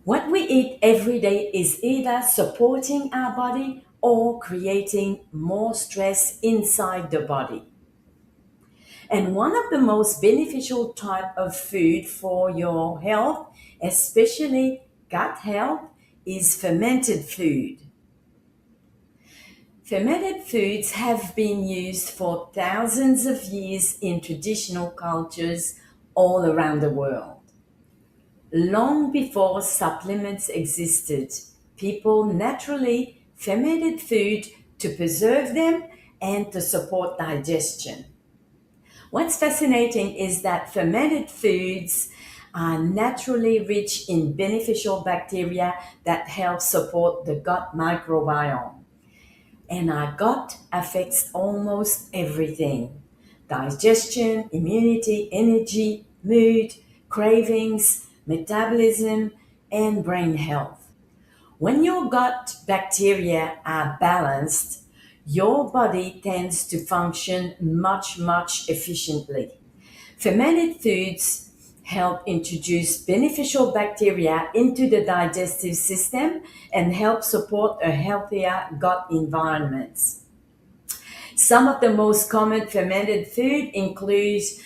What we eat every day is either supporting our body or creating more stress inside the body. And one of the most beneficial type of food for your health, especially gut health, is fermented food. Fermented foods have been used for thousands of years in traditional cultures all around the world. Long before supplements existed, people naturally fermented food to preserve them and to support digestion. What's fascinating is that fermented foods are naturally rich in beneficial bacteria that help support the gut microbiome. And our gut affects almost everything: digestion, immunity, energy, mood, cravings, metabolism, and brain health. When your gut bacteria are balanced, your body tends to function much efficiently. Fermented foods help introduce beneficial bacteria into the digestive system and help support a healthier gut environment. Some of the most common fermented food includes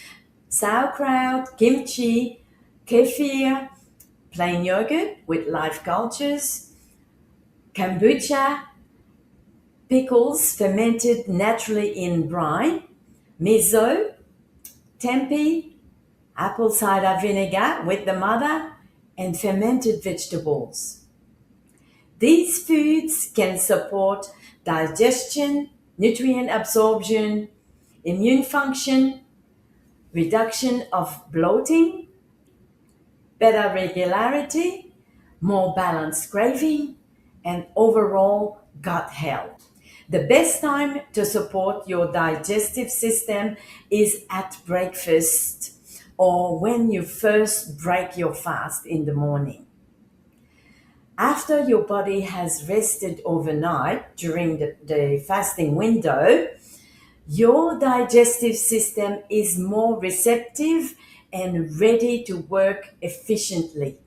sauerkraut, kimchi, kefir, plain yogurt with live cultures, kombucha, pickles fermented naturally in brine, miso, tempeh, apple cider vinegar with the mother, and fermented vegetables. These foods can support digestion, nutrient absorption, immune function, reduction of bloating, better regularity, more balanced craving, and overall gut health. The best time to support your digestive system is at breakfast or when you first break your fast in the morning. After your body has rested overnight during the fasting window, your digestive system is more receptive and ready to work efficiently.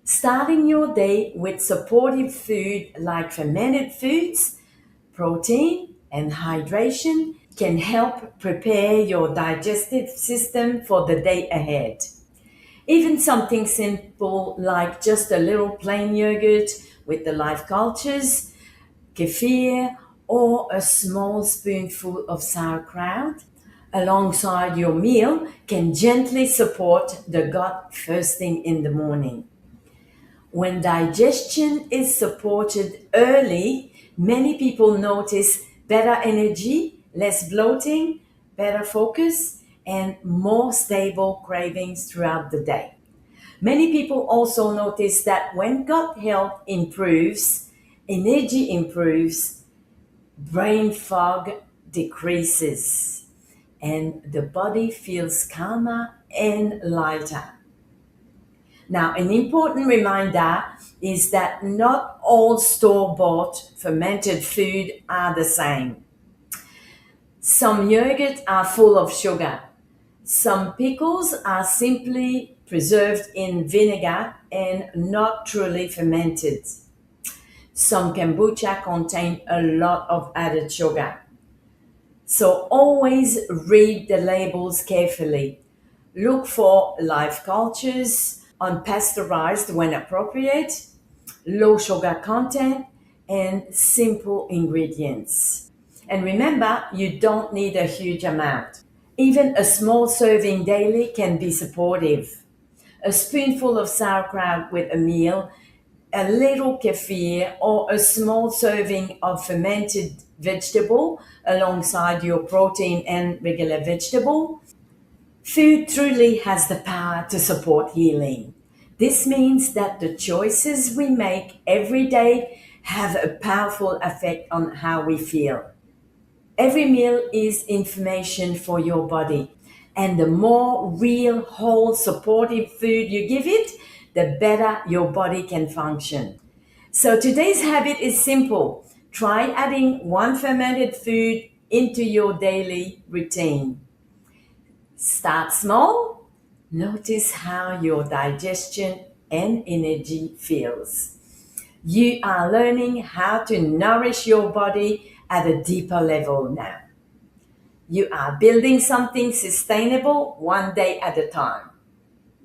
Starting your day with supportive food like fermented foods, protein, and hydration can help prepare your digestive system for the day ahead. Even something simple like just a little plain yogurt with the live cultures, kefir, or a small spoonful of sauerkraut alongside your meal can gently support the gut first thing in the morning. When digestion is supported early, many people notice better energy, less bloating, better focus, and more stable cravings throughout the day. Many people also notice that when gut health improves, energy improves, brain fog decreases, and the body feels calmer and lighter. Now, an important reminder is that not all store-bought fermented food are the same. Some yogurts are full of sugar. Some pickles are simply preserved in vinegar and not truly fermented. Some kombucha contain a lot of added sugar. So always read the labels carefully. Look for live cultures, unpasteurized when appropriate, low sugar content, and simple ingredients. And remember, you don't need a huge amount. Even a small serving daily can be supportive. A spoonful of sauerkraut with a meal, a little kefir, or a small serving of fermented vegetable alongside your protein and regular vegetable. Food truly has the power to support healing. This means that the choices we make every day have a powerful effect on how we feel. Every meal is information for your body, and the more real, whole, supportive food you give it, the better your body can function. So today's habit is simple. Try adding one fermented food into your daily routine. Start small. Notice how your digestion and energy feels. You are learning how to nourish your body at a deeper level now. You are building something sustainable one day at a time.